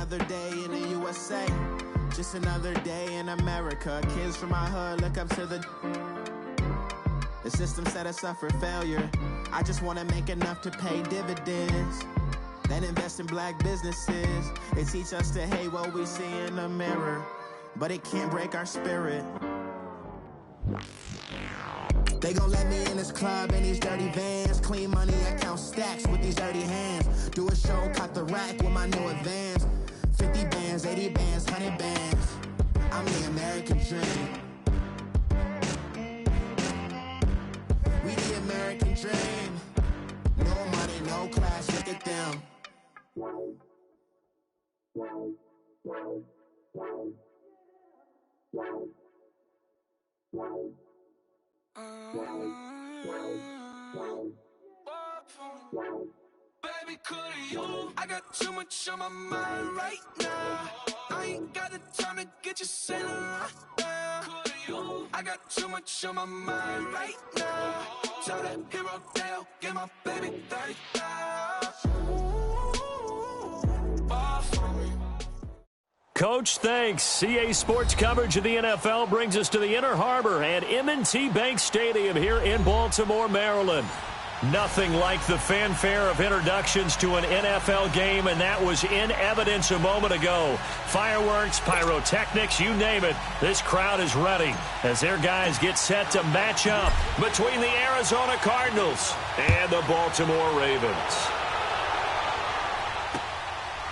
another day in the USA. Just another day in America. Kids from my hood look up to the system set us up for failure. I just want to make enough to pay dividends, then invest in black businesses. They teach us to hate what we see in the mirror, but it can't break our spirit. They gon' let me in this club in these dirty vans. Clean money, I count stacks with these dirty hands. Do a show, cut the rack with my new advance. 50 bands, 80 bands, 100 bands. I'm the American dream. We the American dream. No money, no class, look at them. Baby, could you? I got too much on my mind right now. I ain't got the time to get you sailing right now. I got too much on my mind right now. Tell that hero Dale, get my baby 30,000. Ball for me. Coach, thanks. CA Sports coverage of the NFL brings us to the Inner Harbor at M&T Bank Stadium here in Baltimore, Maryland. Nothing like the fanfare of introductions to an NFL game, and that was in evidence a moment ago. Fireworks, pyrotechnics, you name it. This crowd is ready as their guys get set to match up between the Arizona Cardinals and the Baltimore Ravens.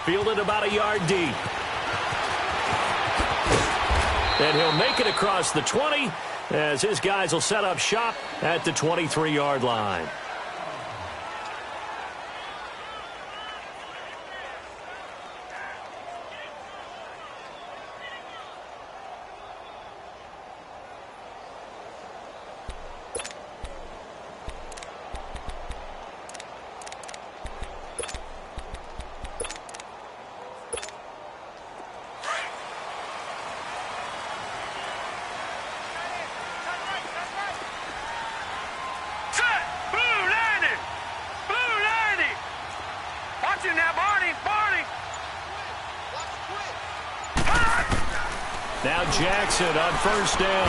Fielded about a yard deep. And he'll make it across the 20 as his guys will set up shop at the 23-yard line. Now Jackson on first down.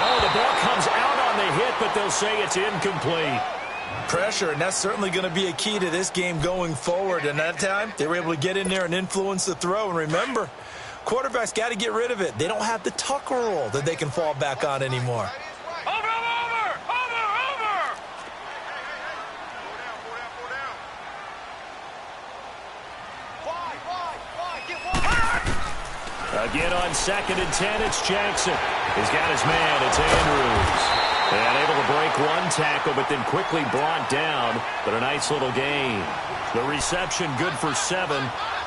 Oh, the ball comes out on the hit, but they'll say it's incomplete. Pressure, and that's certainly going to be a key to this game going forward. And that time, they were able to get in there and influence the throw. And remember, quarterbacks got to get rid of it. They don't have the Tucker rule that they can fall back on anymore. Again on 2nd and 10, it's Jackson. He's got his man, it's Andrews. And able to break one tackle, but then quickly brought down. But a nice little gain. The reception good for 7.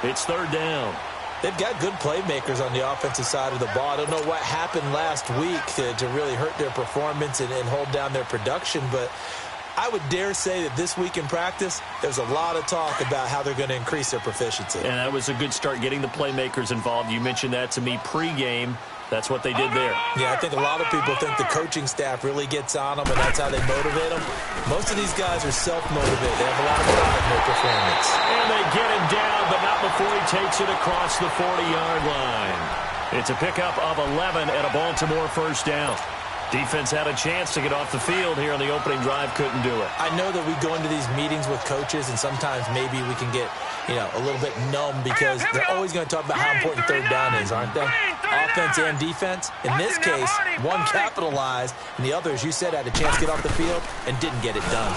It's 3rd down. They've got good playmakers on the offensive side of the ball. I don't know what happened last week to really hurt their performance and hold down their production, but I would dare say that this week in practice, there's a lot of talk about how they're going to increase their proficiency. And that was a good start getting the playmakers involved. You mentioned that to me pregame. That's what they did there. Yeah, I think a lot of people think the coaching staff really gets on them, and that's how they motivate them. Most of these guys are self-motivated. They have a lot of pride in their performance. And they get him down, but not before he takes it across the 40-yard line. It's a pickup of 11 and a Baltimore first down. Defense had a chance to get off the field here on the opening drive, couldn't do it. I know that we go into these meetings with coaches, and sometimes maybe we can get, a little bit numb because they're always going to talk about how important 3rd down is, aren't they? Offense and defense. In this case, one capitalized, and the other, as you said, had a chance to get off the field and didn't get it done.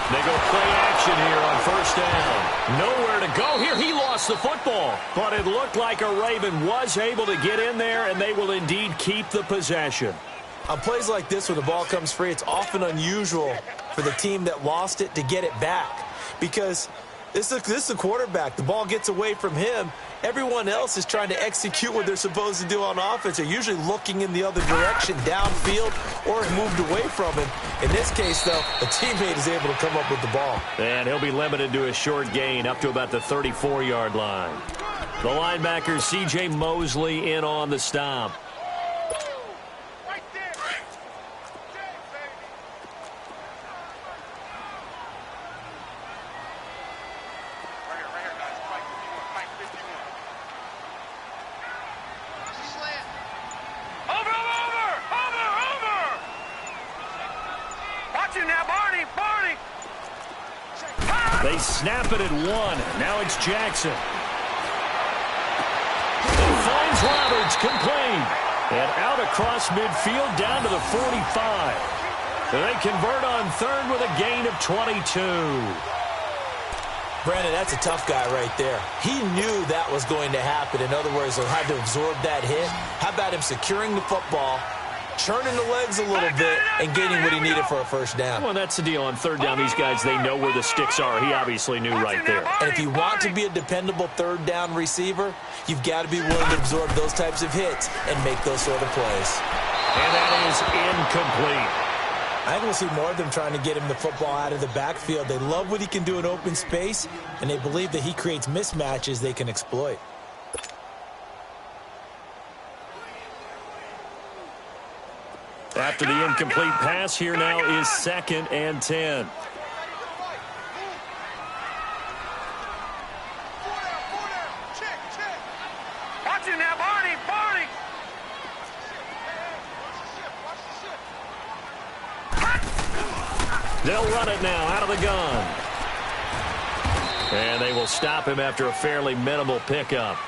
They go play action here on first down. Nowhere to go here. He lost the football, but it looked like a Raven was able to get in there, and they will indeed keep the possession. On plays like this, when the ball comes free, it's often unusual for the team that lost it to get it back because this is the quarterback. The ball gets away from him. Everyone else is trying to execute what they're supposed to do on offense. They're usually looking in the other direction, downfield, or moved away from him. In this case, though, a teammate is able to come up with the ball. And he'll be limited to a short gain up to about the 34-yard line. The linebacker, C.J. Mosley, in on the stop. They snap it at 1. Now it's Jackson. He finds Roberts, complete. And out across midfield down to the 45. They convert on third with a gain of 22. Brandon, that's a tough guy right there. He knew that was going to happen. In other words, he'll have to absorb that hit. How about him securing the football, churning the legs a little bit, and getting what he needed for a first down? Well, that's the deal. On third down, these guys, they know where the sticks are. He obviously knew right there. And if you want to be a dependable third down receiver, you've got to be willing to absorb those types of hits and make those sort of plays. And that is incomplete. I think we'll see more of them trying to get him the football out of the backfield. They love what he can do in open space, and they believe that he creates mismatches they can exploit. After the incomplete pass, here now is 2nd and 10. They'll run it now out of the gun. And they will stop him after a fairly minimal pickup.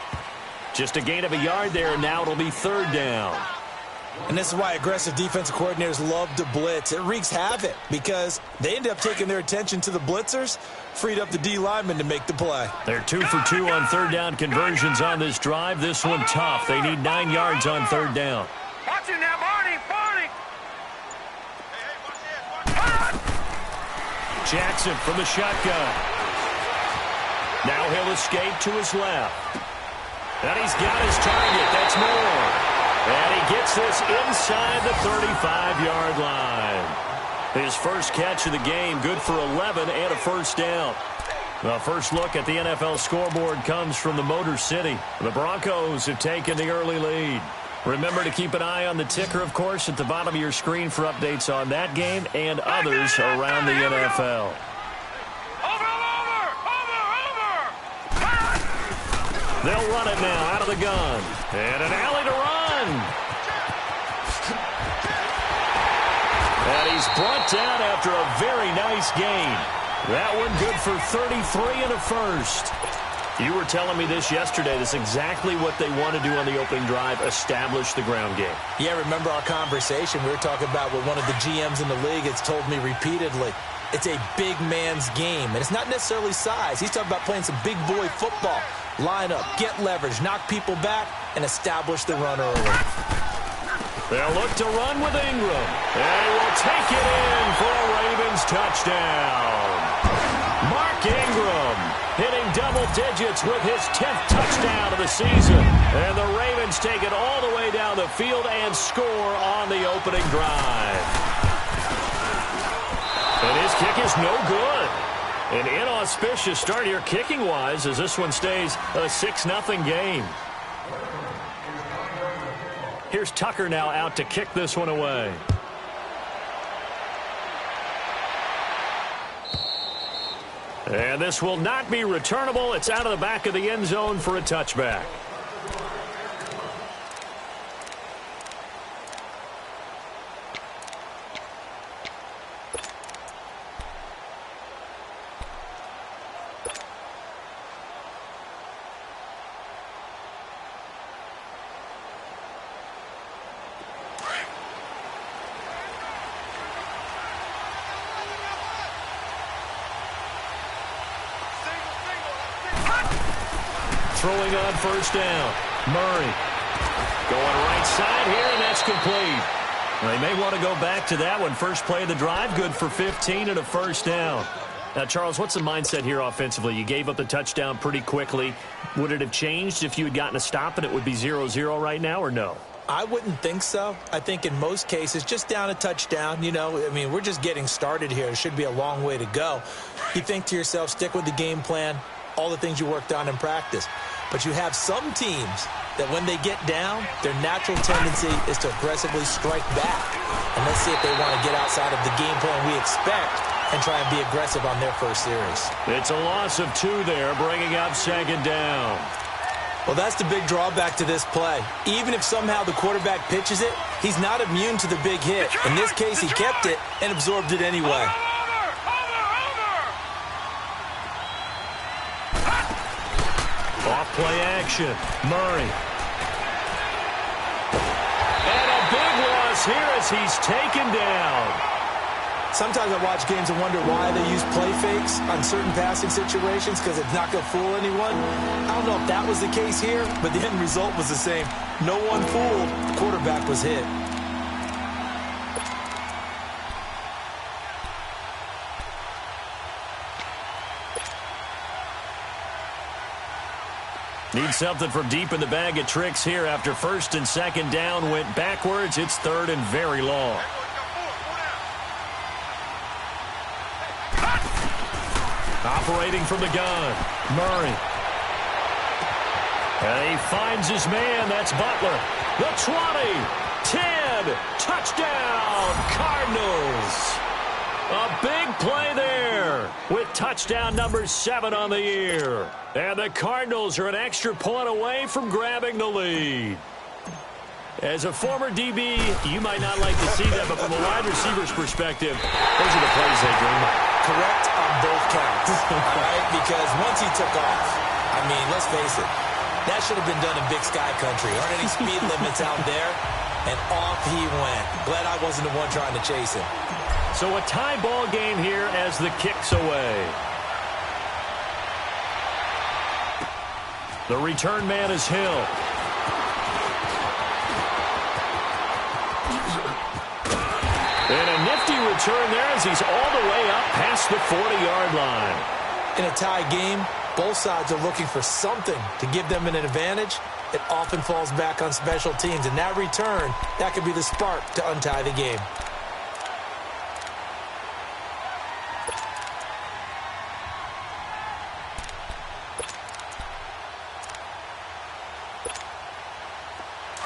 Just a gain of a yard there, and now it'll be 3rd down. And this is why aggressive defensive coordinators love to blitz. It wreaks havoc because they end up taking their attention to the blitzers, freed up the D lineman to make the play. They're 2 for 2 on third down conversions on this drive. This one tough. They need 9 yards on third down. Jackson from the shotgun. Now he'll escape to his left. And he's got his target. That's more. And he gets this inside the 35-yard line. His first catch of the game, good for 11 and a first down. The first look at the NFL scoreboard comes from the Motor City. The Broncos have taken the early lead. Remember to keep an eye on the ticker, of course, at the bottom of your screen for updates on that game and others around the NFL. They'll run it now out of the gun. And an alley to run. And he's brought down after a very nice gain. That one good for 33 and a first. You were telling me this yesterday. This is exactly what they want to do on the opening drive, establish the ground game. Yeah, remember our conversation? We were talking about what one of the GMs in the league has told me repeatedly. It's a big man's game, and it's not necessarily size. He's talking about playing some big boy football. Line up, get leverage, knock people back, and establish the run early. They'll look to run with Ingram. They will take it in for a Ravens touchdown. Mark Ingram hitting double digits with his 10th touchdown of the season. And the Ravens take it all the way down the field and score on the opening drive. And his kick is no good. An inauspicious start here kicking-wise as this one stays a 6-0 game. Here's Tucker now out to kick this one away. And this will not be returnable. It's out of the back of the end zone for a touchback. Throwing on first down. Murray going right side here, and that's complete. They may want to go back to that one. First play of the drive, good for 15 and a first down. Now, Charles, what's the mindset here offensively? You gave up the touchdown pretty quickly. Would it have changed if you had gotten a stop and it would be 0-0 right now, or no? I wouldn't think so. I think in most cases, just down a touchdown, you know, I mean, we're just getting started here. It should be a long way to go. You think to yourself, stick with the game plan, all the things you worked on in practice. But you have some teams that when they get down, their natural tendency is to aggressively strike back. And let's see if they want to get outside of the game plan we expect and try and be aggressive on their first series. It's a loss of 2 there, bringing up second down. Well, that's the big drawback to this play. Even if somehow the quarterback pitches it, he's not immune to the big hit. In this case, he kept it and absorbed it anyway. Off play action. Murray. And a big loss here as he's taken down. Sometimes I watch games and wonder why they use play fakes on certain passing situations because it's not going to fool anyone. I don't know if that was the case here, but the end result was the same. No one fooled. The quarterback was hit. Need something from deep in the bag of tricks here after first and second down went backwards. It's third and very long. Operating from the gun, Murray. And he finds his man. That's Butler. The 20, 10, touchdown, Cardinals. A big play there with touchdown number 7 on the year. And the Cardinals are an extra point away from grabbing the lead. As a former DB, you might not like to see that, but from a wide receiver's perspective, those are the plays they dream of. Correct on both counts, all right? Because once he took off, I mean, let's face it, that should have been done in Big Sky Country. Aren't any speed limits out there? And off he went. Glad I wasn't the one trying to chase him. So a tie ball game here as the kick's away. The return man is Hill. And a nifty return there as he's all the way up past the 40-yard line. In a tie game, both sides are looking for something to give them an advantage. It often falls back on special teams, and that return, that could be the spark to untie the game.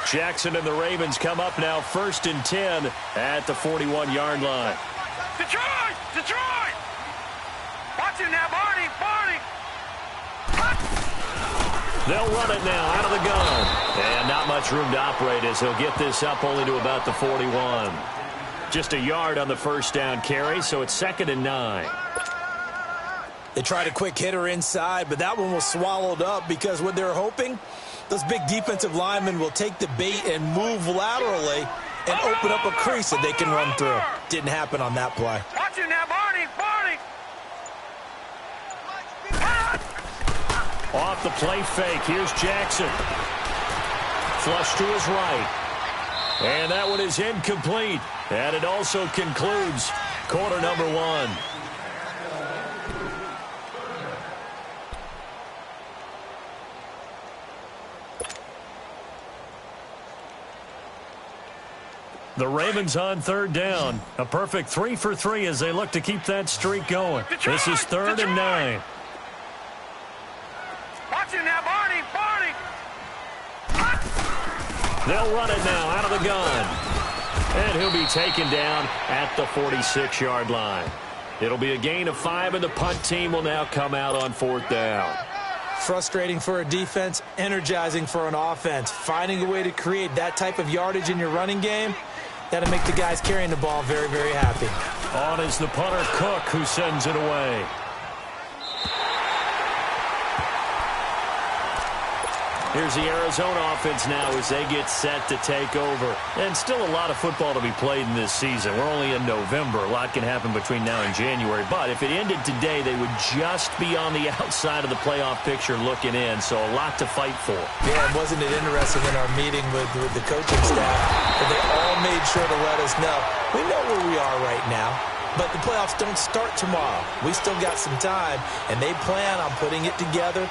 Jackson and the Ravens come up now first and 10 at the 41-yard line. Detroit! Detroit! Watch it now, Barney! Barney! They'll run it now out of the gun. And not much room to operate as he'll get this up only to about the 41. Just a yard on the first down carry, so it's 2nd and 9. They tried a quick hitter inside, but that one was swallowed up because what they're hoping, those big defensive linemen will take the bait and move laterally and open up a crease that they can run through. Didn't happen on that play. Watch it now, Barney! Barney! Off the play fake, here's Jackson. Flush to his right. And that one is incomplete. And it also concludes quarter number 1. The Ravens on third down. A perfect 3 for 3 as they look to keep that streak going. This is 3rd and 9. Watch it now, Barney! Barney! They'll run it now out of the gun. And he'll be taken down at the 46-yard line. It'll be a gain of 5, and the punt team will now come out on 4th down. Frustrating for a defense, energizing for an offense. Finding a way to create that type of yardage in your running game, that'll make the guys carrying the ball very, very happy. On is the punter, Cook, who sends it away. Here's the Arizona offense now as they get set to take over. And still a lot of football to be played in this season. We're only in November. A lot can happen between now and January. But if it ended today, they would just be on the outside of the playoff picture looking in. So a lot to fight for. Yeah, wasn't it interesting in our meeting with the coaching staff that they all made sure to let us know, we know where we are right now. But the playoffs don't start tomorrow. We still got some time, and they plan on putting it together,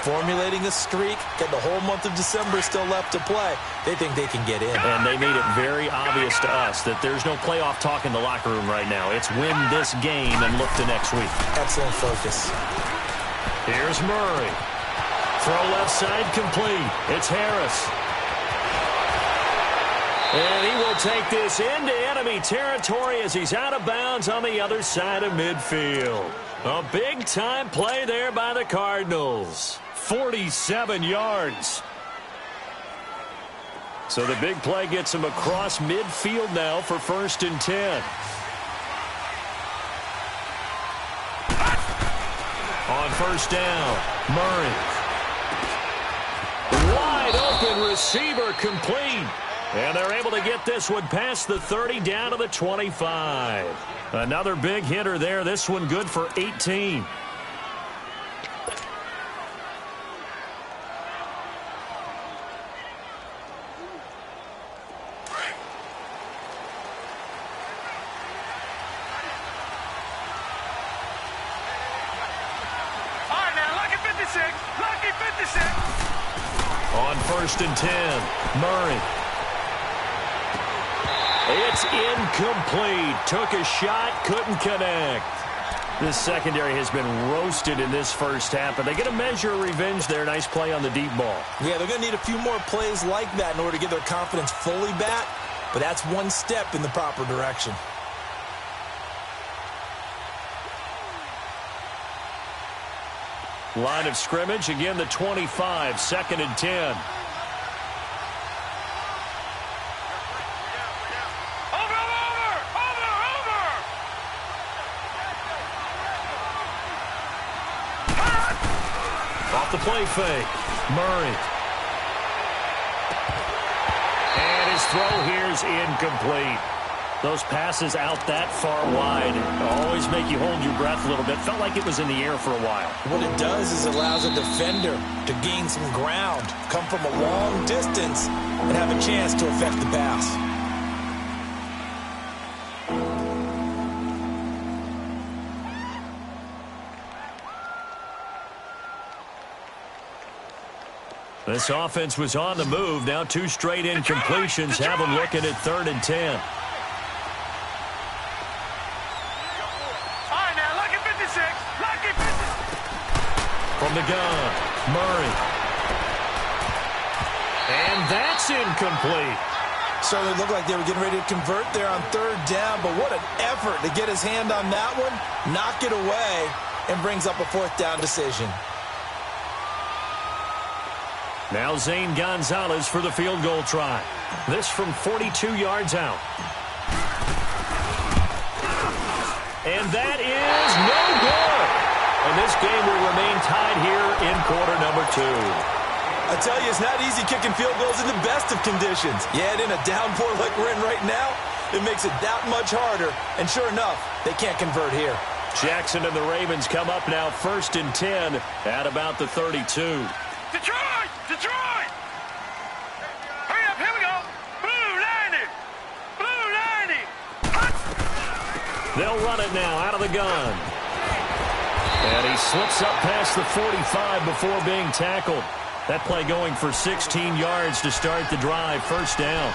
formulating a streak, got the whole month of December still left to play. They think they can get in. And they made it very obvious to us that there's no playoff talk in the locker room right now. It's win this game and look to next week. Excellent focus. Here's Murray. Throw left side complete. It's Harris. And he will take this into enemy territory as he's out of bounds on the other side of midfield. A big-time play there by the Cardinals. 47 yards. So the big play gets him across midfield now for 1st and 10. On 1st down, Murray. Wide open receiver complete. And they're able to get this one past the 30 down to the 25. Another big hitter there. This one good for 18. On 1st and 10, Murray. It's incomplete. Took a shot, couldn't connect. This secondary has been roasted in this first half, but they get a measure of revenge there. Nice play on the deep ball. Yeah, they're going to need a few more plays like that in order to get their confidence fully back, but that's one step in the proper direction. Line of scrimmage, again the 25, 2nd and 10. Off the play fake, Murray. And his throw here's incomplete. Those passes out that far wide always make you hold your breath a little bit. Felt like it was in the air for a while. What it does is it allows a defender to gain some ground, come from a long distance, and have a chance to affect the pass. This offense was on the move. Now 2 straight incompletions have them looking at 3rd and 10. From the gun, Murray. And that's incomplete. So it looked like they were getting ready to convert there on 3rd down, but what an effort to get his hand on that one, knock it away, and brings up a 4th down decision. Now Zane Gonzalez for the field goal try. This from 42 yards out. And that is no good. And this game will remain tied here in quarter number 2. I tell you, it's not easy kicking field goals in the best of conditions. Yet in a downpour like we're in right now, it makes it that much harder. And sure enough, they can't convert here. Jackson and the Ravens come up now 1st and 10 at about the 32. Detroit! Detroit! Hurry up, here we go! Blue 90! Blue 90! They'll run it now out of the gun. And he slips up past the 45 before being tackled. That play going for 16 yards to start the drive. 1st down.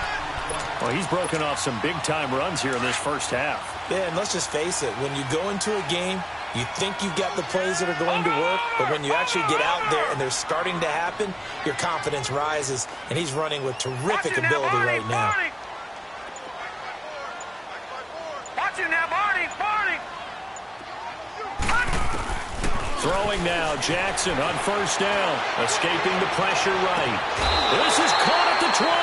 Well, he's broken off some big-time runs here in this first half. Yeah, and let's just face it. When you go into a game, you think you've got the plays that are going to work, but when you actually get out there and they're starting to happen, your confidence rises, and he's running with terrific ability right now. Watch it now, Barney! Barney! Throwing now, Jackson on 1st down. Escaping the pressure right. This is caught at the 20.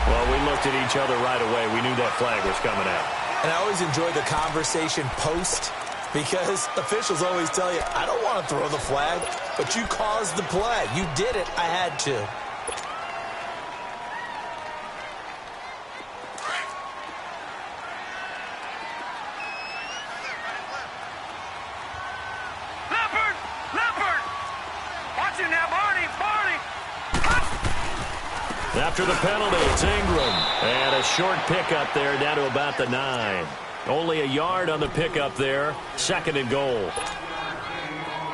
Well, we looked at each other right away. We knew that flag was coming out. And I always enjoy the conversation post because officials always tell you, I don't want to throw the flag, but you caused the play. You did it. I had to. Leopard! Leopard! Watch it now, Barney! Barney! After the penalty, it's Ingram. And a short pickup there down to about the 9. Only a yard on the pickup there. 2nd and goal.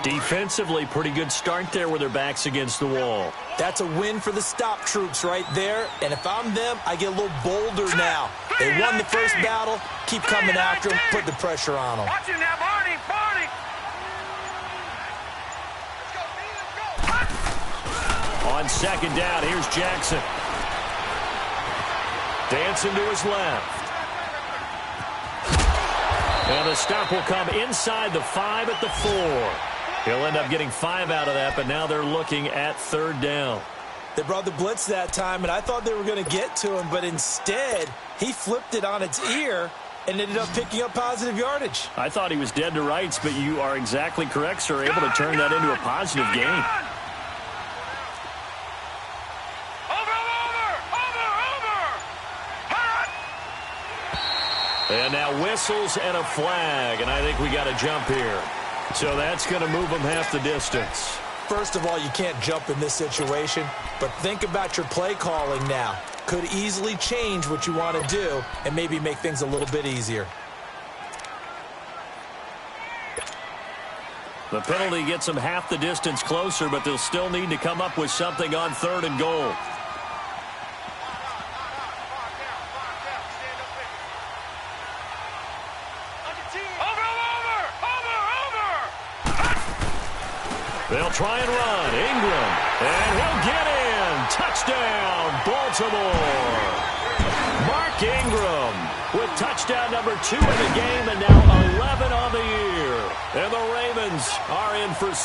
Defensively, pretty good start there with their backs against the wall. That's a win for the stop troops right there. And if I'm them, I get a little bolder now. They won the first battle. Keep coming after them. Put the pressure on them. Watch it now, Barney! Barney! On 2nd down, here's Jackson. Dancing to his left. And the stop will come inside the 5 at the 4. He'll end up getting 5 out of that, but now they're looking at 3rd down. They brought the blitz that time, and I thought they were going to get to him, but instead he flipped it on its ear and ended up picking up positive yardage. I thought he was dead to rights, but you are exactly correct, sir. Able to turn that into a positive gain. And now whistles and a flag, and I think we got a jump here. So that's going to move them half the distance. First of all, you can't jump in this situation, but think about your play calling now. Could easily change what you want to do and maybe make things a little bit easier. The penalty gets them half the distance closer, but they'll still need to come up with something on 3rd and goal. They'll try and run. Ingram. And he'll get in. Touchdown, Baltimore. Mark Ingram with touchdown number 2 in the game and now 11 on the year. And the Ravens are in for 6.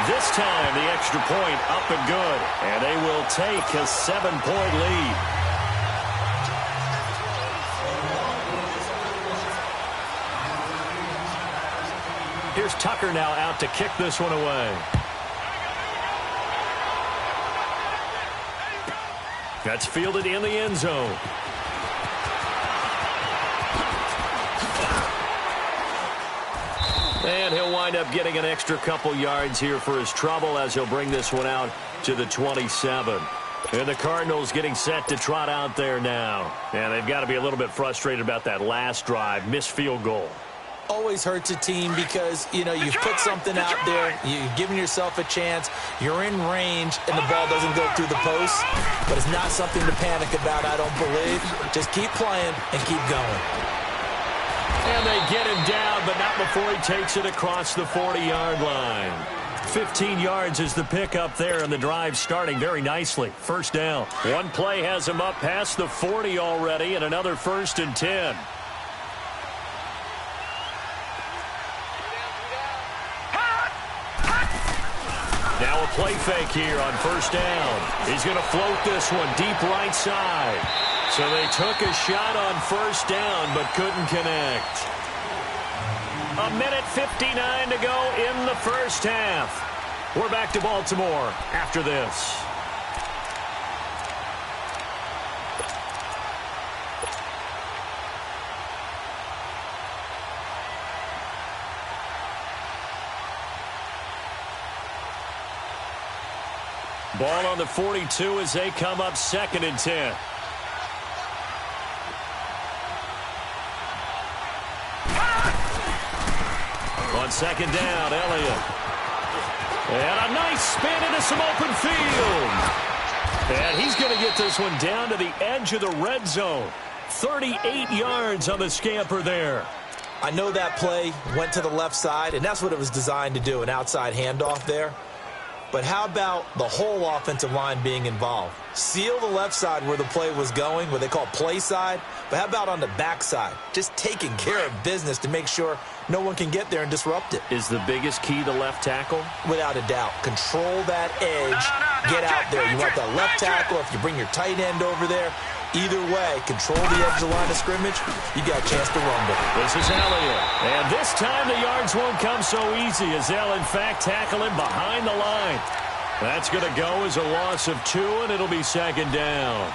This time the extra point up and good. And they will take a 7-point lead. Here's Tucker now out to kick this one away. That's fielded in the end zone. And he'll wind up getting an extra couple yards here for his trouble as he'll bring this one out to the 27. And the Cardinals getting set to trot out there now. And they've got to be a little bit frustrated about that last drive, missed field goal. Always hurts a team because, you know, you've put something out there, you've given yourself a chance, you're in range, and the ball doesn't go through the post. But it's not something to panic about, I don't believe. Just keep playing and keep going. And they get him down, but not before he takes it across the 40-yard line. 15 yards is the pickup there, and the drive starting very nicely. First down. One play has him up past the 40 already, and another 1st and 10. Now a play fake here on 1st down. He's going to float this one deep right side. So they took a shot on 1st down but couldn't connect. 1:59 to go in the first half. We're back to Baltimore after this. Ball on the 42 as they come up 2nd and 10. On 2nd down, Elliott. And a nice spin into some open field. And he's going to get this one down to the edge of the red zone. 38 yards on the scamper there. I know that play went to the left side, and that's what it was designed to do, an outside handoff there. But how about the whole offensive line being involved? Seal the left side where the play was going, what they call play side. But how about on the back side? Just taking care of business to make sure no one can get there and disrupt it. Is the biggest key the left tackle? Without a doubt. Control that edge. Get out there. You want that left tackle. If you bring your tight end over there, either way, control the edge of the line of scrimmage, you got a chance to rumble. This is Elliott. And this time the yards won't come so easy as they'll, in fact, tackle him behind the line. That's going to go as a loss of 2, and it'll be 2nd down.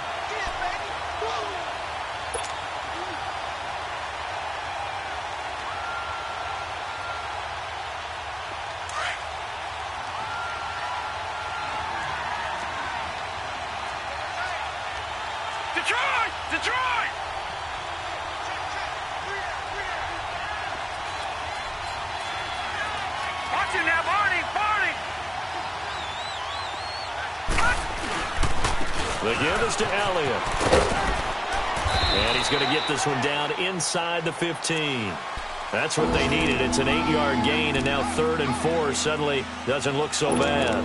Detroit! Watch him now, Barney! The give is to Elliott. And he's going to get this one down inside the 15. That's what they needed. It's an 8-yard gain, and now 3rd and 4 suddenly doesn't look so bad.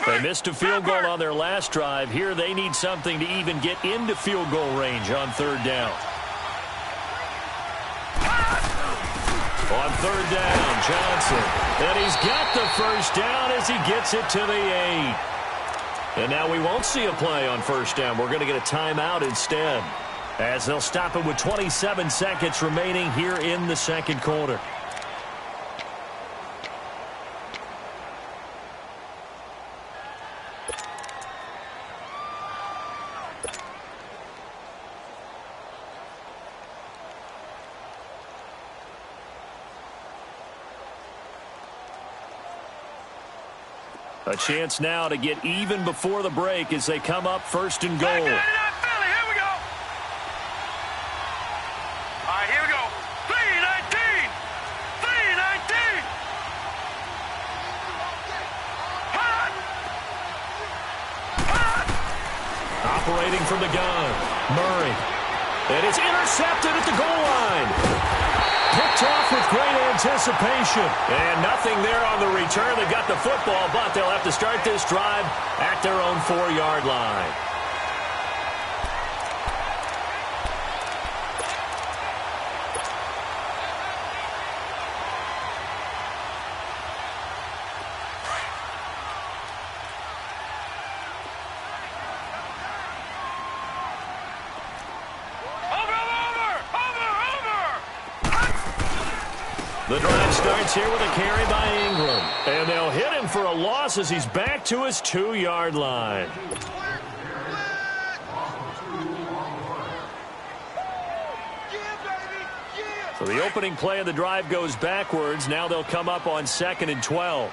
They missed a field goal on their last drive. Here they need something to even get into field goal range on third down. On third down, Johnson. And he's got the first down as he gets it to the 8. And now we won't see a play on first down. We're going to get a timeout instead, as they'll stop it with 27 seconds remaining here in the second quarter. A chance now to get even before the break as they come up first and goal. Here we go. All right, here we go. 319. 319. Operating from the gun, Murray. And it's intercepted at the goal line. Picked off with great anticipation. And nothing there on the return. They got the football, but they'll have to start this drive at their own 4-yard line. The drive starts here with a carry by Ingram. And they'll hit him for a loss as he's back to his 2-yard line. So the opening play of the drive goes backwards. Now they'll come up on 2nd and 12.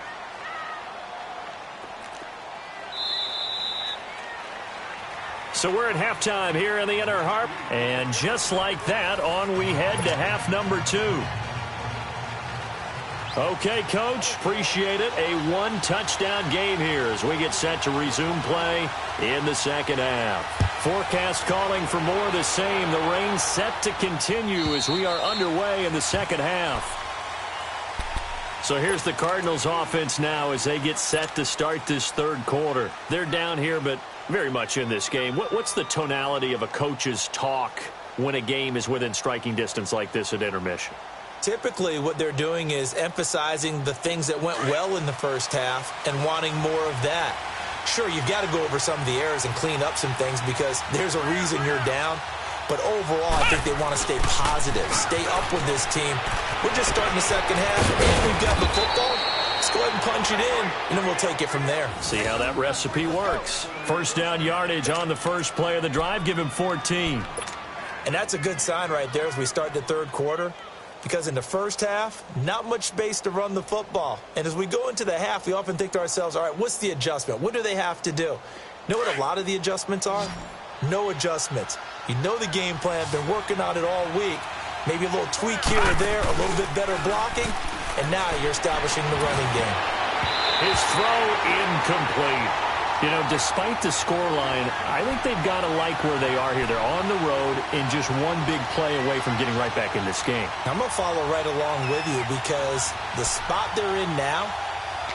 So we're at halftime here in the Inner Harbor. And just like that, on we head to half number 2. Okay, Coach, appreciate it. A one-touchdown game here as we get set to resume play in the second half. Forecast calling for more of the same. The rain set to continue as we are underway in the second half. So here's the Cardinals offense now as they get set to start this third quarter. They're down here, but very much in this game. What's the tonality of a coach's talk when a game is within striking distance like this at intermission? Typically, what they're doing is emphasizing the things that went well in the first half and wanting more of that. Sure, you've got to go over some of the errors and clean up some things because there's a reason you're down. But overall, I think they want to stay positive, stay up with this team. We're just starting the second half, and we've got the football. Let's go ahead and punch it in, and then we'll take it from there. See how that recipe works. First down yardage on the first play of the drive. Give him 14. And that's a good sign right there as we start the third quarter. Because in the first half, not much space to run the football. And as we go into the half, we often think to ourselves, all right, what's the adjustment? What do they have to do? You know what a lot of the adjustments are? No adjustments. You know the game plan, been working on it all week. Maybe a little tweak here or there, a little bit better blocking, and now you're establishing the running game. His throw incomplete. You know, despite the scoreline, I think they've got to like where they are here. They're on the road and just one big play away from getting right back in this game. I'm going to follow right along with you because the spot they're in now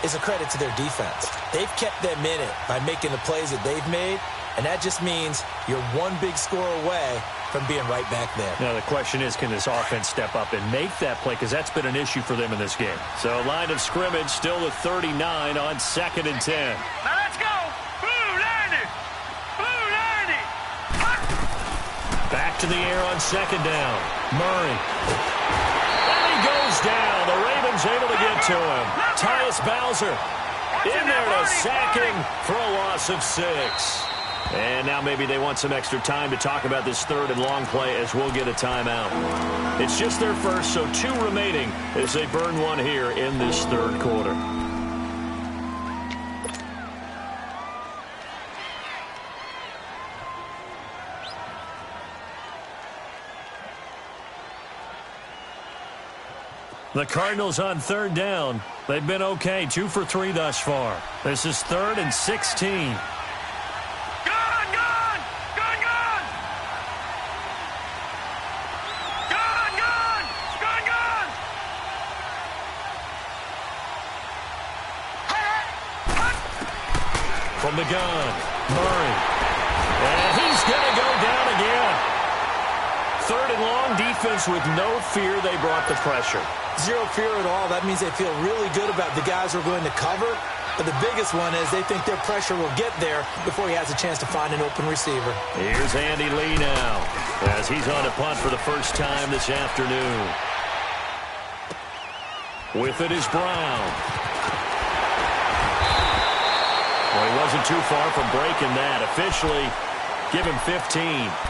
is a credit to their defense. They've kept them in it by making the plays that they've made, and that just means you're one big score away from being right back there. Now, the question is, can this offense step up and make that play? Because that's been an issue for them in this game. So, line of scrimmage still at 39 on 2nd and 10. Now let's go. Blue 90. Blue 90. Back to the air on 2nd down. Murray. And he goes down. The Ravens able to get to him. Tyus Bowser in there to sack him for a loss of 6. And now maybe they want some extra time to talk about this third and long play as we'll get a timeout. It's just their first, so 2 remaining as they burn one here in this third quarter. The Cardinals on third down. They've been okay, 2 for 3 thus far. This is 3rd and 16. the gun, Murray. And he's going to go down again. Third and long, defense with no fear. They brought the pressure. Zero fear at all. That means they feel really good about the guys who are going to cover. But the biggest one is they think their pressure will get there before he has a chance to find an open receiver. Here's Andy Lee now as he's on a punt for the first time this afternoon. With it is Brown. Well, he wasn't too far from breaking that. Officially, give him 15.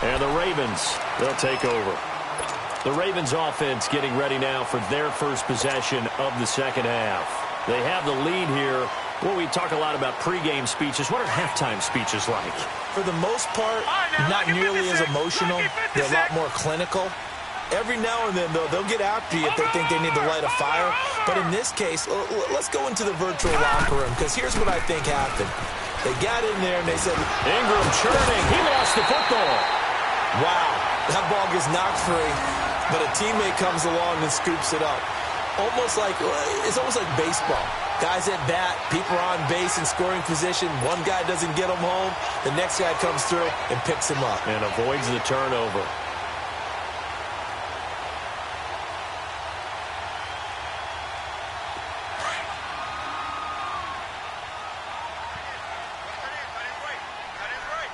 And the Ravens, they'll take over. The Ravens offense getting ready now for their first possession of the second half. They have the lead here. Well, we talk a lot about pregame speeches. What are halftime speeches like? For the most part, not nearly as emotional. They're a lot more clinical. Every now and then, though, they'll get after you if they think they need to light a fire. But in this case, let's go into the virtual locker room, because here's what I think happened. They got in there and they said, Ingram churning. He lost the football. Wow, that ball gets knocked free, but a teammate comes along and scoops it up. It's almost like baseball. Guys at bat, people are on base in scoring position. One guy doesn't get him home. The next guy comes through and picks him up. And avoids the turnover.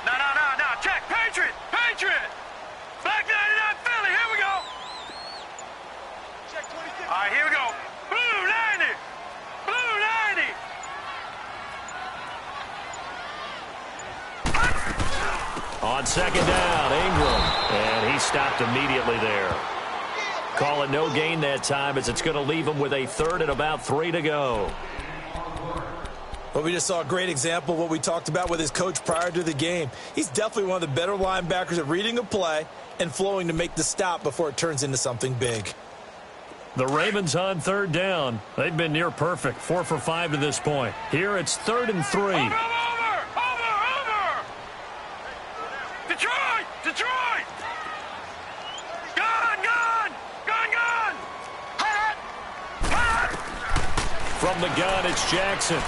No. Check. Patriot. Black 99 Philly. Here we go. Check 26. All right, here we go. Blue 90. On second down, Ingram. And he stopped immediately there. Call it no gain that time as it's going to leave him with a third and about 3 to go. Well, we just saw a great example of what we talked about with his coach prior to the game. He's definitely one of the better linebackers at reading a play and flowing to make the stop before it turns into something big. The Ravens on third down. They've been near perfect, 4 for 5 to this point. Here it's 3rd and 3. Over. Detroit. Gun. Hot. From the gun, it's Jackson.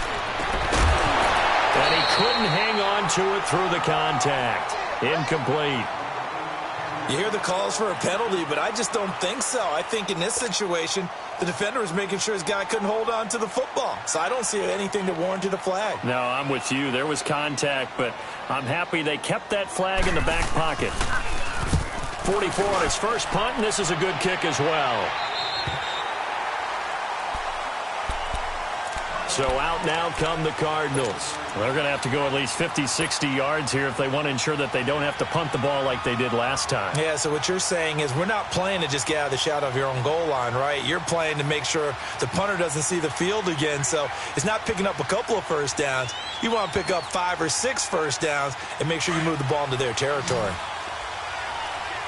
And he couldn't hang on to it through the contact. Incomplete. You hear the calls for a penalty, but I just don't think so. I think in this situation, the defender was making sure his guy couldn't hold on to the football. So I don't see anything that warranted a flag. No, I'm with you. There was contact, but I'm happy they kept that flag in the back pocket. 44 on his first punt, and this is a good kick as well. So out now come the Cardinals. They're going to have to go at least 50, 60 yards here if they want to ensure that they don't have to punt the ball like they did last time. Yeah, so what you're saying is we're not playing to just get out of the shadow of your own goal line, right? You're playing to make sure the punter doesn't see the field again. So it's not picking up a couple of first downs. You want to pick up 5 or 6 first downs and make sure you move the ball into their territory.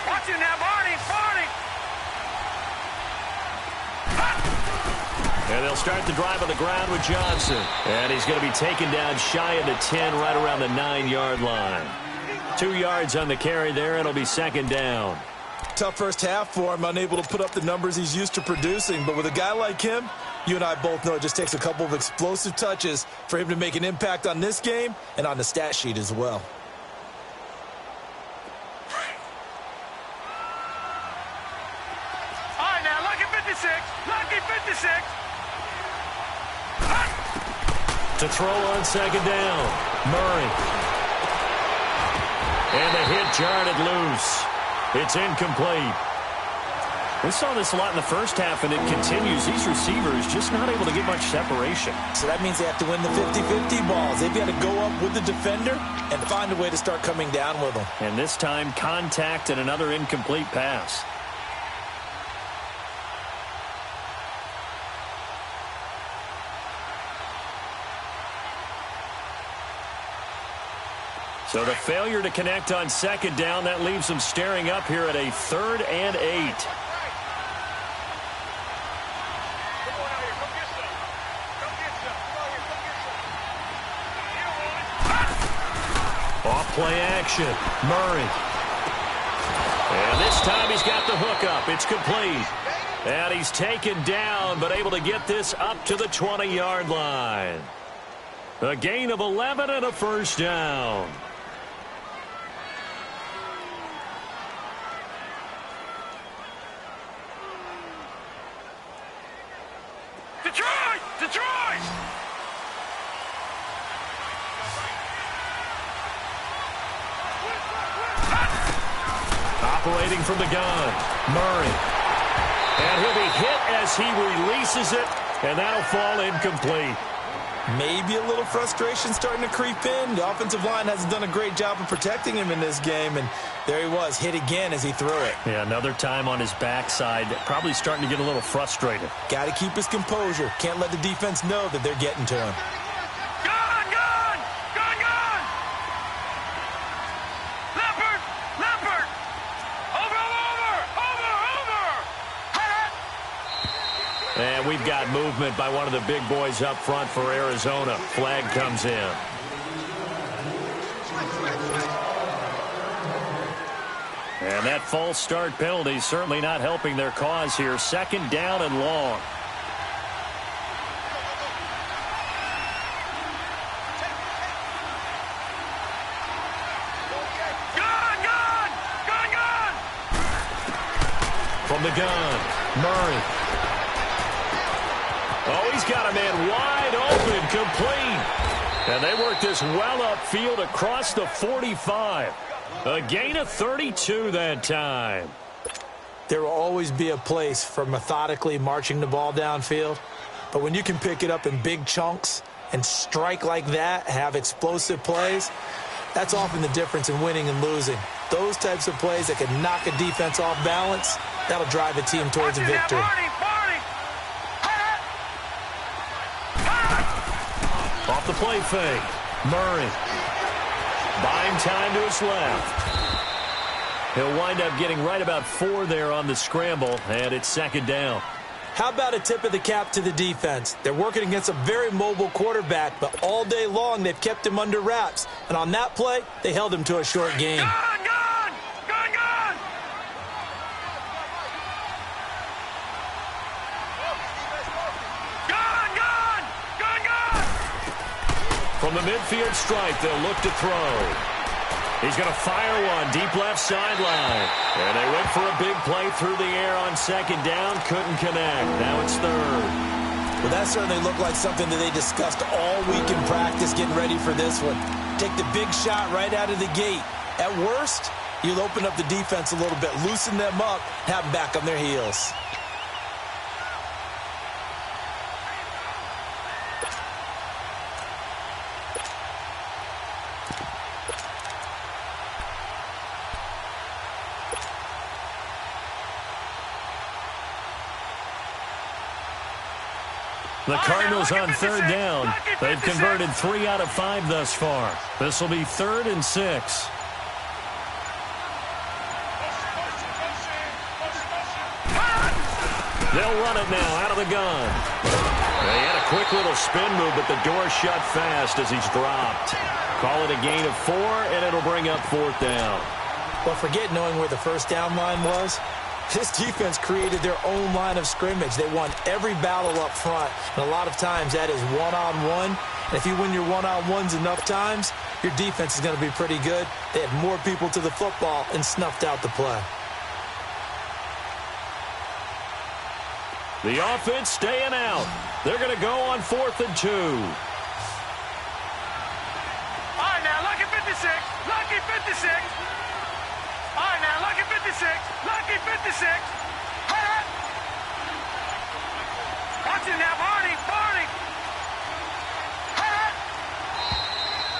Watch it now, Barney. And they'll start the drive on the ground with Johnson. And he's going to be taken down shy of the 10, right around the 9-yard line. 2 yards on the carry there. It'll be second down. Tough first half for him, unable to put up the numbers he's used to producing. But with a guy like him, you and I both know it just takes a couple of explosive touches for him to make an impact on this game and on the stat sheet as well. All right, now, lucky 56. To throw on second down, Murray. And the hit jarred loose. It's incomplete. We saw this a lot in the first half, and it continues. These receivers just not able to get much separation. So that means they have to win the 50-50 balls. They've got to go up with the defender and find a way to start coming down with them. And this time, contact and another incomplete pass. So the failure to connect on second down, that leaves them staring up here at a 3rd and 8. Off play action, Murray. And this time he's got the hook up. It's complete. And he's taken down, but able to get this up to the 20-yard line. A gain of 11 and a first down. Detroit! Detroit! Operating from the gun, Murray. And he'll be hit as he releases it, and that'll fall incomplete. Maybe a little frustration starting to creep in. The offensive line hasn't done a great job of protecting him in this game, and there he was, hit again as he threw it. Yeah, another time on his backside, probably starting to get a little frustrated. Got to keep his composure. Can't let the defense know that they're getting to him. Gun! Gun! Gun! Gun! Leopard! Leopard! Over! And we've got movement by one of the big boys up front for Arizona. Flag comes in. And that false start penalty certainly not helping their cause here. Second down and long. Gun! Gun! Gun! Gun! From the gun, Murray. Oh, he's got a man wide open, complete. And they work this well upfield across the 45. A gain of 32 that time. There will always be a place for methodically marching the ball downfield. But when you can pick it up in big chunks and strike like that, have explosive plays, that's often the difference in winning and losing. Those types of plays that can knock a defense off balance, that'll drive a team towards a victory. Off the play fake, Murray. Buying time to his left. He'll wind up getting right about 4 there on the scramble, and it's second down. How about a tip of the cap to the defense? They're working against a very mobile quarterback, but all day long they've kept him under wraps. And on that play, they held him to a short game. Gun! Gun! Gun! Gun! Gun! Gun! Gun! Gun! From the midfield stripe, they'll look to throw. He's going to fire one deep left sideline. And they went for a big play through the air on second down. Couldn't connect. Now it's third. Well, that certainly looked like something that they discussed all week in practice getting ready for this one. Take the big shot right out of the gate. At worst, you'll open up the defense a little bit, loosen them up, have them back on their heels. The Cardinals on third down. They've converted 3 out of 5 thus far. This will be 3rd and 6. They'll run it now out of the gun. They had a quick little spin move, but the door shut fast as he's dropped. Call it a gain of 4, and it'll bring up 4th down. Well, forget knowing where the first down line was. This defense created their own line of scrimmage. They won every battle up front, and a lot of times that is one-on-one. And if you win your one-on-ones enough times, your defense is going to be pretty good. They had more people to the football and snuffed out the play. The offense staying out. They're going to go on 4th and 2. All right, now, lucky 56. Lucky 56. All right, now, lucky 56. Lucky 56. Hey! Watch it now, Barney. Barney. Hey!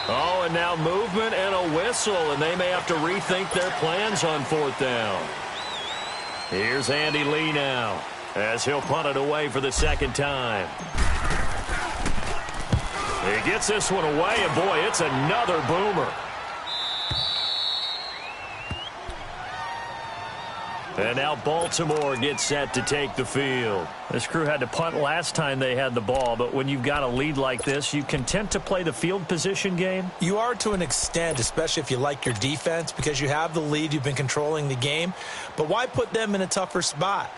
Oh, and now movement and a whistle, and they may have to rethink their plans on 4th down. Here's Andy Lee now, as he'll punt it away for the second time. He gets this one away, and boy, it's another boomer. And now Baltimore gets set to take the field. This crew had to punt last time they had the ball, but when you've got a lead like this, you content to play the field position game? You are to an extent, especially if you like your defense, because you have the lead, you've been controlling the game. But why put them in a tougher spot?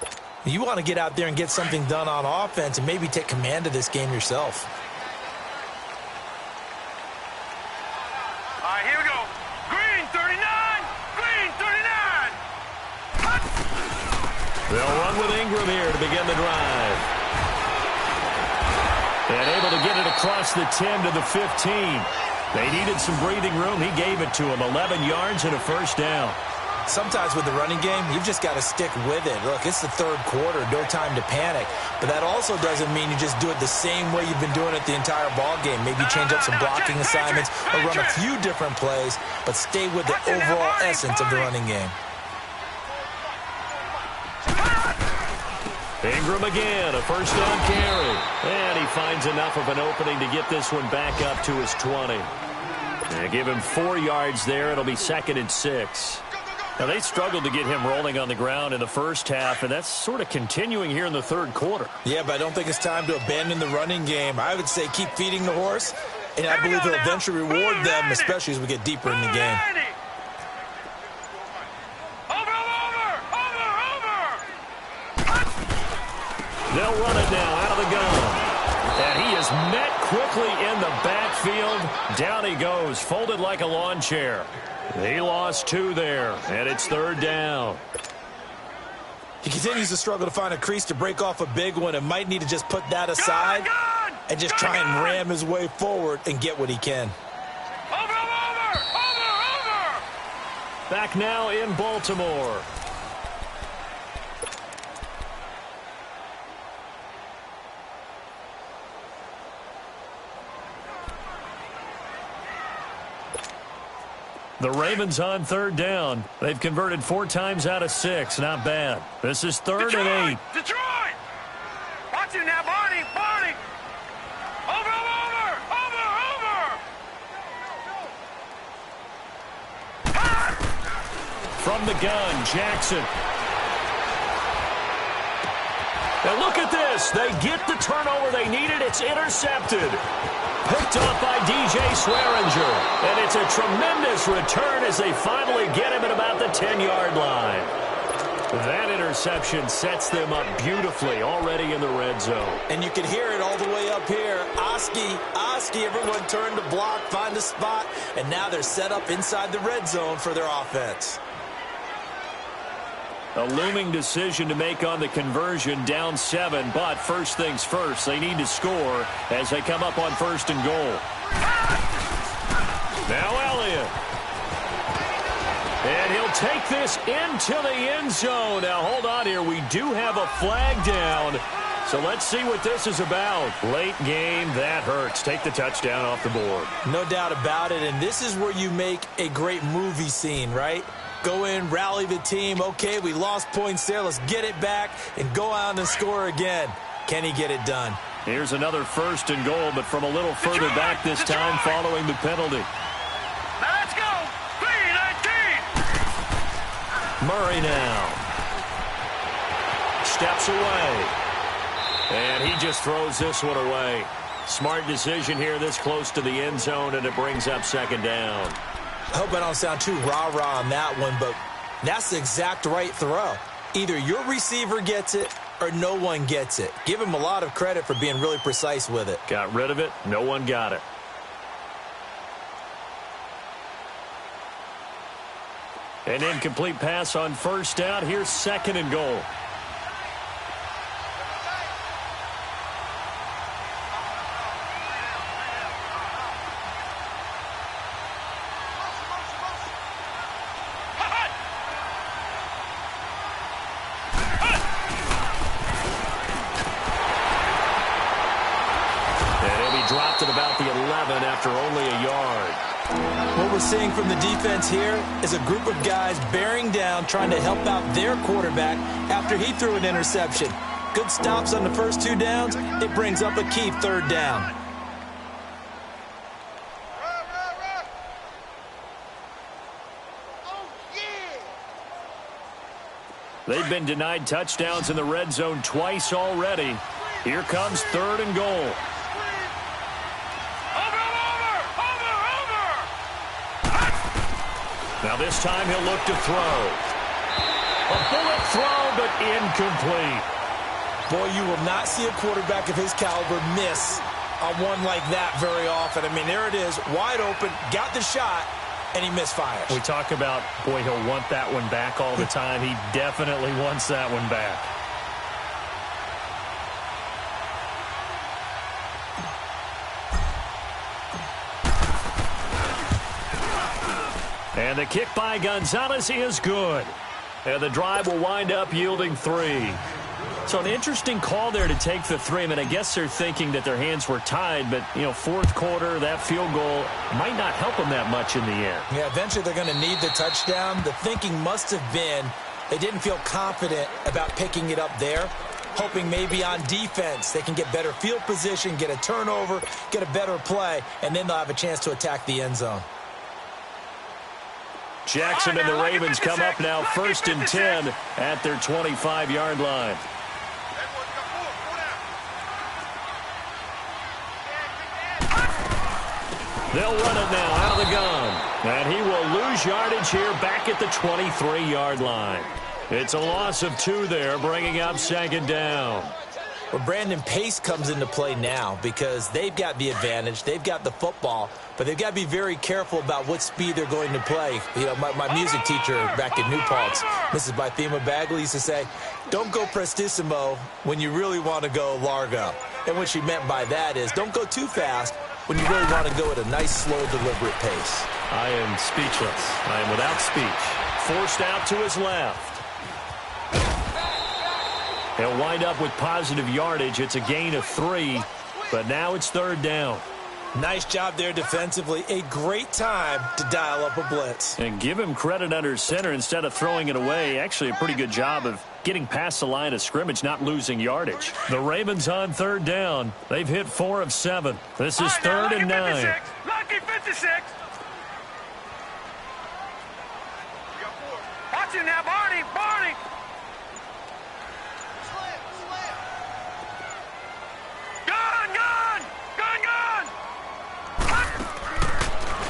You want to get out there and get something done on offense and maybe take command of this game yourself. They'll run with Ingram here to begin the drive. And able to get it across the 10 to the 15. They needed some breathing room. He gave it to them. 11 yards and a first down. Sometimes with the running game, you've just got to stick with it. Look, it's the third quarter, no time to panic. But that also doesn't mean you just do it the same way you've been doing it the entire ball game. Maybe change up some blocking assignments or run a few different plays, but stay with the overall essence of the running game. Ingram again, a first down carry. And he finds enough of an opening to get this one back up to his 20. And give him 4 yards there. It'll be 2nd and 6. Now, they struggled to get him rolling on the ground in the first half, and that's sort of continuing here in the third quarter. Yeah, but I don't think it's time to abandon the running game. I would say keep feeding the horse, and I believe he'll eventually reward them, especially as we get deeper in the game. They'll run it now out of the gun. And he is met quickly in the backfield. Down he goes, folded like a lawn chair. He lost 2 there, and it's 3rd down. He continues to struggle to find a crease to break off a big one and might need to just put that aside and just try and ram his way forward and get what he can. Over! Back now in Baltimore. The Ravens on 3rd down. They've converted 4 times out of 6. Not bad. This is 3rd and 8. Detroit! Watch him now, Barney! Over! From the gun, Jackson. Now look at this. They get the turnover they needed. It's intercepted. Picked up by DJ Swearinger. And it's a tremendous return as they finally get him at about the 10-yard line. That interception sets them up beautifully already in the red zone. And you can hear it all the way up here. Oski, everyone turned to block, find a spot, and now they're set up inside the red zone for their offense. A looming decision to make on the conversion, down 7, but first things first, they need to score as they come up on 1st and goal. Now Elliott. And he'll take this into the end zone. Now hold on here, we do have a flag down. So let's see what this is about. Late game, that hurts. Take the touchdown off the board. No doubt about it, and this is where you make a great movie scene, right? Go in, rally the team. Okay, we lost points there. Let's get it back and go out and score again. Can he get it done? Here's another 1st and goal, but from a little further back this time following the penalty. Now let's go! 3-19! Murray now. Steps away. And he just throws this one away. Smart decision here this close to the end zone, and it brings up 2nd down. I hope I don't sound too rah-rah on that one, but that's the exact right throw. Either your receiver gets it or no one gets it. Give him a lot of credit for being really precise with it. Got rid of it. No one got it. An incomplete pass on 1st down. Here's 2nd and goal. Dropped at about the 11 after only a yard. What we're seeing from the defense here is a group of guys bearing down, trying to help out their quarterback after he threw an interception. Good stops on the first 2 downs. It brings up a key 3rd down. They've been denied touchdowns in the red zone twice already. Here comes 3rd and goal. Now this time he'll look to throw. A bullet throw, but incomplete. Boy, you will not see a quarterback of his caliber miss on one like that very often. I mean, there it is, wide open, got the shot, and he misfires. We talk about, boy, he'll want that one back all the time. He definitely wants that one back. And the kick by Gonzalez is good. And the drive will wind up yielding 3. So an interesting call there to take the 3. I mean, I guess they're thinking that their hands were tied, but, you know, fourth quarter, that field goal might not help them that much in the end. Yeah, eventually they're going to need the touchdown. The thinking must have been they didn't feel confident about picking it up there, hoping maybe on defense they can get better field position, get a turnover, get a better play, and then they'll have a chance to attack the end zone. Jackson and the Ravens come up now 1st and 10 at their 25-yard line. They'll run it now out of the gun. And he will lose yardage here back at the 23-yard line. It's a loss of 2 there, bringing up 2nd down. Well, Brandon, pace comes into play now because they've got the advantage. They've got the football, but they've got to be very careful about what speed they're going to play. You know, my music teacher back in New Paltz, Mrs. Bythema Bagley, used to say, don't go prestissimo when you really want to go largo. And what she meant by that is don't go too fast when you really want to go at a nice, slow, deliberate pace. I am speechless. I am without speech. Forced out to his left. He'll wind up with positive yardage. It's a gain of 3, but now it's 3rd down. Nice job there defensively. A great time to dial up a blitz. And give him credit under center instead of throwing it away. Actually a pretty good job of getting past the line of scrimmage, not losing yardage. The Ravens on 3rd down. They've hit 4 of 7. This is 3rd and 9. Lucky 56. Watch him now, Barney. Barney.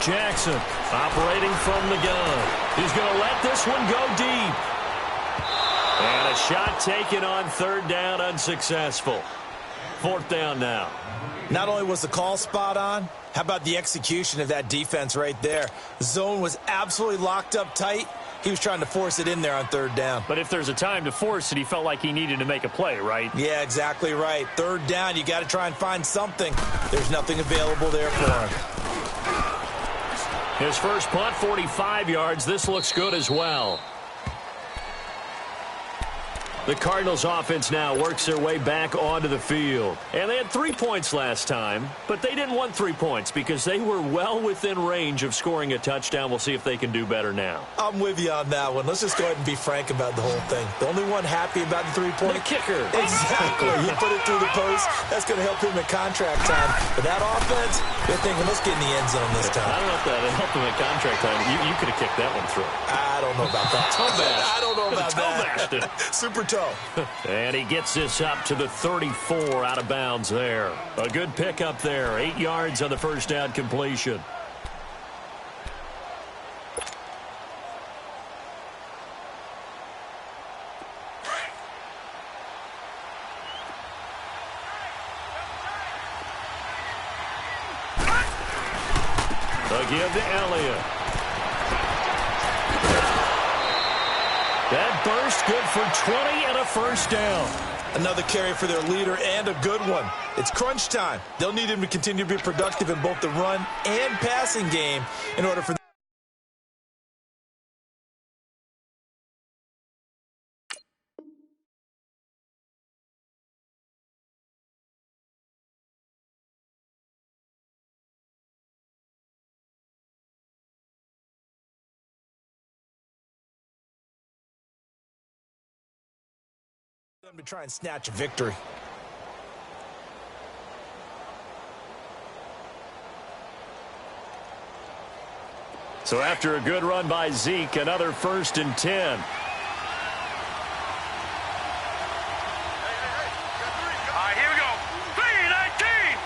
Jackson operating from the gun. He's going to let this one go deep. And a shot taken on 3rd down, unsuccessful. 4th down now. Not only was the call spot on, how about the execution of that defense right there? The zone was absolutely locked up tight. He was trying to force it in there on 3rd down. But if there's a time to force it, he felt like he needed to make a play, right? Yeah, exactly right. 3rd down, you got to try and find something. There's nothing available there for him. His first punt, 45 yards. This looks good as well. The Cardinals offense now works their way back onto the field. And they had 3 points last time, but they didn't want 3 points because they were well within range of scoring a touchdown. We'll see if they can do better now. I'm with you on that one. Let's just go ahead and be frank about the whole thing. The only one happy about the 3-point. The kicker. Exactly. He put it through the post. That's going to help him at contract time. But that offense, they're thinking, let's get in the end zone this time. I don't know if that helped him at contract time. You could have kicked that one through. I don't know about that. I don't know about that. Super toe. And he gets this up to the 34 out of bounds there. A good pickup there. 8 yards on the first down completion. Give to Elliott. That burst good for 20 and a first down. Another carry for their leader and a good one. It's crunch time. They'll need him to continue to be productive in both the run and passing game in order for them to try and snatch a victory. So after a good run by Zeke, another 1st and 10. Here we go. 3-19.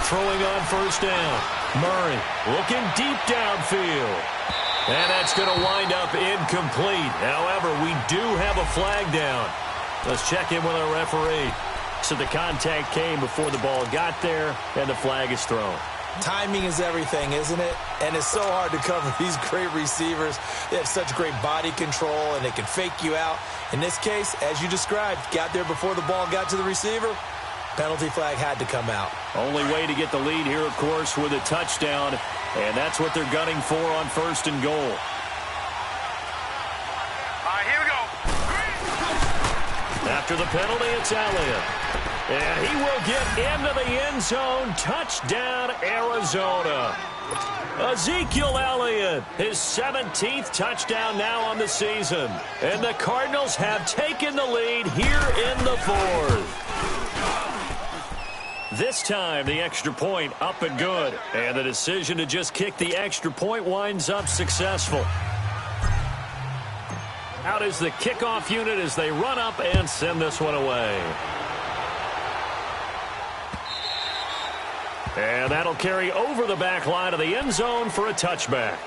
Throwing on first down. Murray looking deep downfield. And that's going to wind up incomplete. However, we do have a flag down. Let's check in with our referee. So the contact came before the ball got there, and the flag is thrown. Timing is everything, isn't it? And it's so hard to cover these great receivers. They have such great body control, and they can fake you out. In this case, as you described, got there before the ball got to the receiver. Penalty flag had to come out. Only way to get the lead here, of course, with a touchdown. And that's what they're gunning for on 1st and goal. All right, here we go. After the penalty, it's Elliott. And he will get into the end zone. Touchdown, Arizona. Ezekiel Elliott, his 17th touchdown now on the season. And the Cardinals have taken the lead here in the 4th. This time, the extra point up and good. And the decision to just kick the extra point winds up successful. Out is the kickoff unit as they run up and send this one away. And that'll carry over the back line of the end zone for a touchback.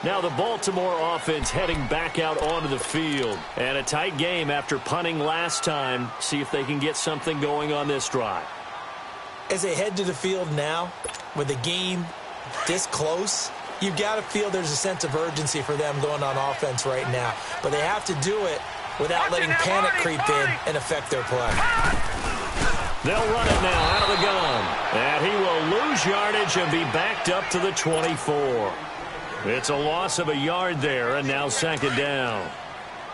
Now the Baltimore offense heading back out onto the field. And a tight game after punting last time. See if they can get something going on this drive. As they head to the field now, with the game this close, you've got to feel there's a sense of urgency for them going on offense right now. But they have to do it without letting panic creep in and affect their play. They'll run it now out of the gun. And he will lose yardage and be backed up to the 24. It's a loss of a yard there, and now 2nd down.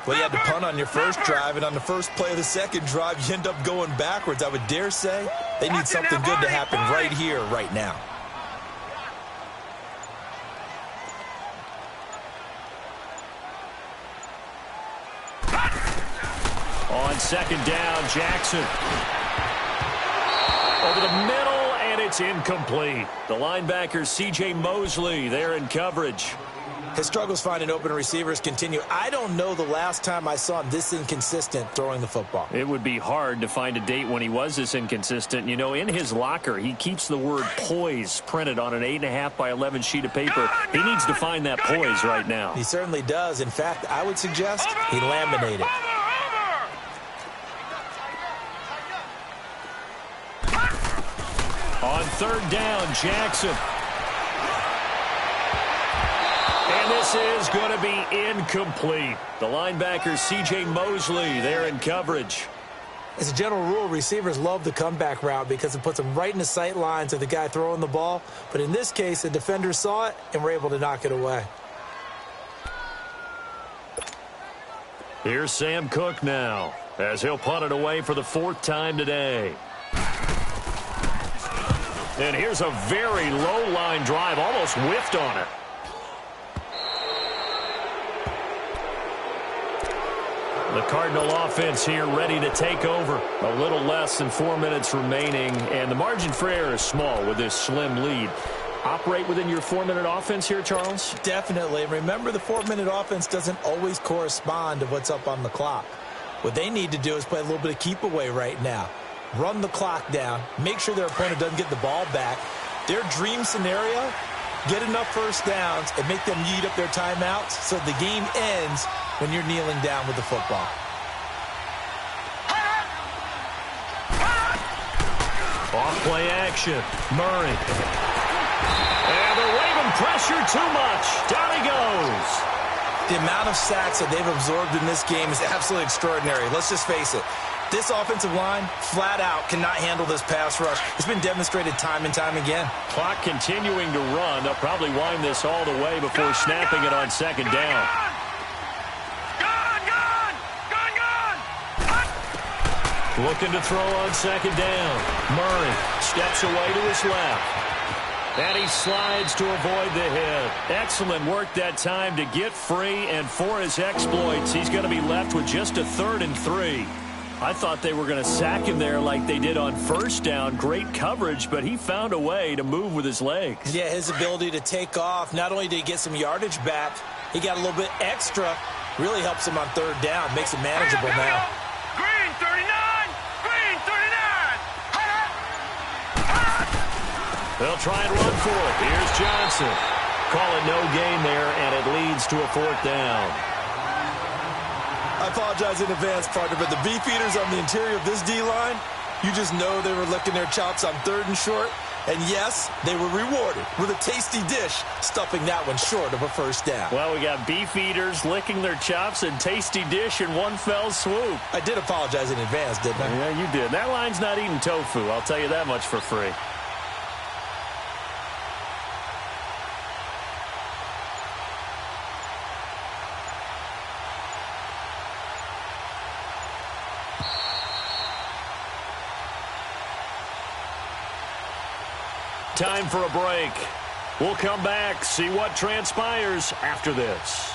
Well, you had to punt on your first drive, and on the first play of the second drive, you end up going backwards. I would dare say they need something good to happen right here, right now. On 2nd down, Jackson. Over the middle, and it's incomplete. The linebacker, C.J. Mosley, there in coverage. His struggles finding open receivers continue. I don't know the last time I saw him this inconsistent throwing the football. It would be hard to find a date when he was this inconsistent. You know, in his locker, he keeps the word poise printed on an 8.5 by 11 sheet of paper. He needs to find that poise right now. He certainly does. In fact, I would suggest he laminated. On 3rd down, Jackson. And this is going to be incomplete. The linebacker, C.J. Mosley, there in coverage. As a general rule, receivers love the comeback route because it puts them right in the sight lines of the guy throwing the ball. But in this case, the defenders saw it and were able to knock it away. Here's Sam Cook now, as he'll punt it away for the 4th time today. And here's a very low line drive, almost whiffed on it. The Cardinal offense here ready to take over. A little less than 4 minutes remaining, and the margin for error is small with this slim lead. Operate within your 4-minute offense here, Charles? Definitely. Remember, the 4-minute offense doesn't always correspond to what's up on the clock. What they need to do is play a little bit of keep away right now. Run the clock down, make sure their opponent doesn't get the ball back. Their dream scenario, get enough first downs and make them eat up their timeouts so the game ends when you're kneeling down with the football. Off play action, Murray. And they're waving pressure too much. Down he goes. The amount of sacks that they've absorbed in this game is absolutely extraordinary. Let's just face it. This offensive line, flat out, cannot handle this pass rush. It's been demonstrated time and time again. Clock continuing to run. They'll probably wind this all the way before snapping it on 2nd down. Looking to throw on 2nd down. Murray steps away to his left. And he slides to avoid the hit. Excellent work that time to get free, and for his exploits, he's going to be left with just a 3rd and 3. I thought they were going to sack him there like they did on 1st down. Great coverage, but he found a way to move with his legs. Yeah, his ability to take off, not only did he get some yardage back, he got a little bit extra. Really helps him on 3rd down, makes it manageable now. Green 39! Green 39! They'll try and run for it. Here's Johnson. Call it no gain there, and it leads to a 4th down. I apologize in advance, partner, but the beef eaters on the interior of this D-line, you just know they were licking their chops on 3rd and short. And yes, they were rewarded with a tasty dish, stuffing that one short of a first down. Well, we got beef eaters licking their chops and tasty dish in one fell swoop. I did apologize in advance, didn't I? Yeah, you did. That line's not eating tofu, I'll tell you that much for free. Time for a break. We'll come back, see what transpires after this.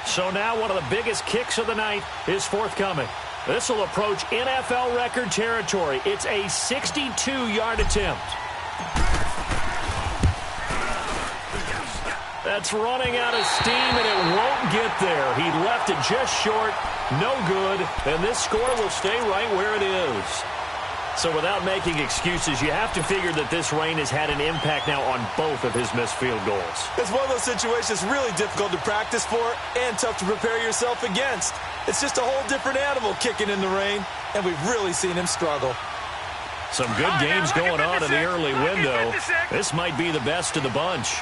So now one of the biggest kicks of the night is forthcoming. This will approach NFL record territory. It's a 62-yard attempt. That's running out of steam, and it won't get there. He left it just short, no good, and this score will stay right where it is. So without making excuses, you have to figure that this rain has had an impact now on both of his missed field goals. It's one of those situations really difficult to practice for and tough to prepare yourself against. It's just a whole different animal kicking in the rain, and we've really seen him struggle. Some good games going on in the early window. This might be the best of the bunch.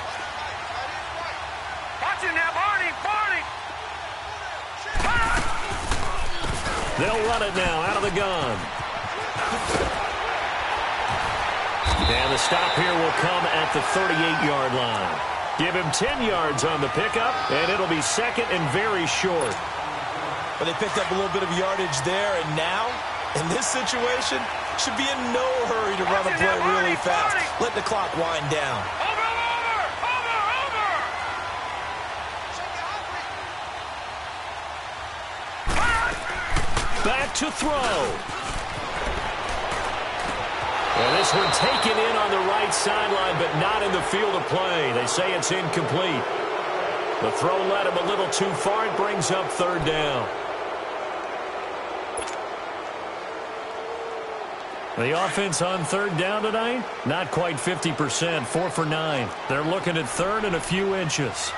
They'll run it now out of the gun. And the stop here will come at the 38-yard line. Give him 10 yards on the pickup, and it'll be second and very short. But they picked up a little bit of yardage there, and now, in this situation, should be in no hurry to run a play really fast. Let the clock wind down. Back to throw. And this one taken in on the right sideline, but not in the field of play. They say it's incomplete. The throw led him a little too far. It brings up third down. The offense on third down tonight, not quite 50%, 4 for 9. They're looking at third and a few inches.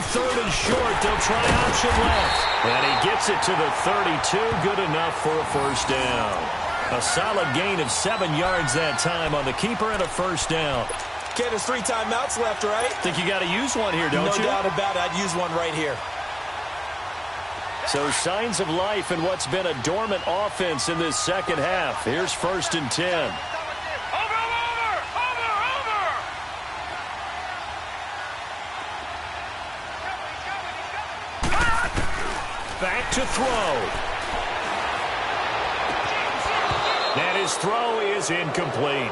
Third and short, they'll try option left. And he gets it to the 32, good enough for a first down. A solid gain of 7 yards that time on the keeper and a first down. Okay, there's 3 timeouts left, right? Think you got to use one here, don't you? No doubt about it. I'd use one right here. So signs of life in what's been a dormant offense in this second half. Here's 1st and 10. Back to throw. And his throw is incomplete.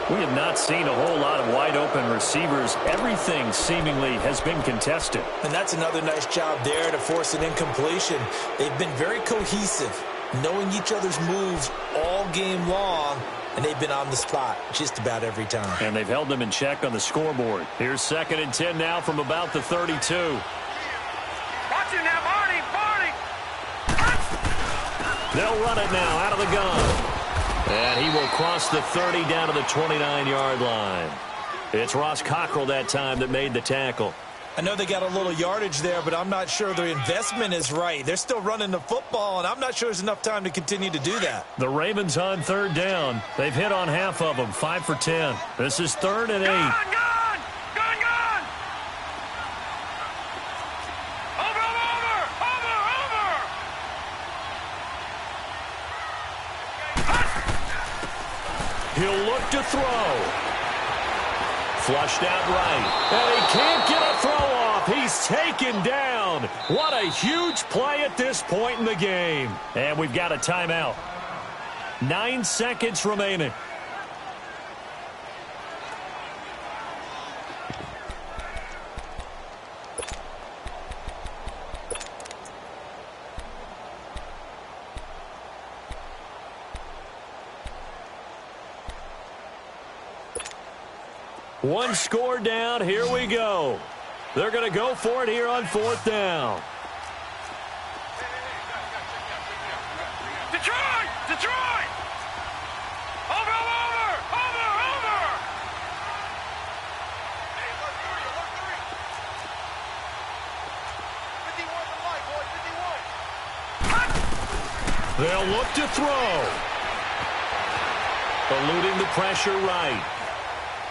We have not seen a whole lot of wide-open receivers. Everything seemingly has been contested. And that's another nice job there to force an incompletion. They've been very cohesive, knowing each other's moves all game long, and they've been on the spot just about every time. And they've held them in check on the scoreboard. Here's 2nd and 10 now from about the 32. Watch it now, Barney. They'll run it now out of the gun. And he will cross the 30 down to the 29-yard line. It's Ross Cockrell that time that made the tackle. I know they got a little yardage there, but I'm not sure their investment is right. They're still running the football, and I'm not sure there's enough time to continue to do that. The Ravens on third down. They've hit on half of them, 5 for 10. This is 3rd and 8. Gone! He'll look to throw. Flushed out right. And he can't get a throw off. He's taken down. What a huge play at this point in the game. And we've got a timeout. 9 seconds remaining. One score down. Here we go. They're going to go for it here on 4th down. Detroit! Over! They'll look to throw. Eluding the pressure right.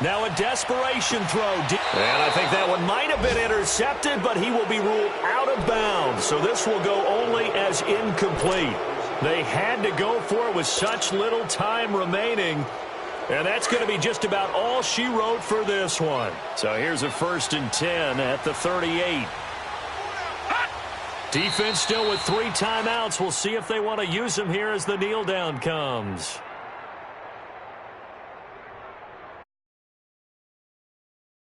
Now a desperation throw. And I think that one might have been intercepted, but he will be ruled out of bounds. So this will go only as incomplete. They had to go for it with such little time remaining. And that's going to be just about all she wrote for this one. So here's a 1st and 10 at the 38. Defense still with 3 timeouts. We'll see if they want to use them here as the kneel down comes.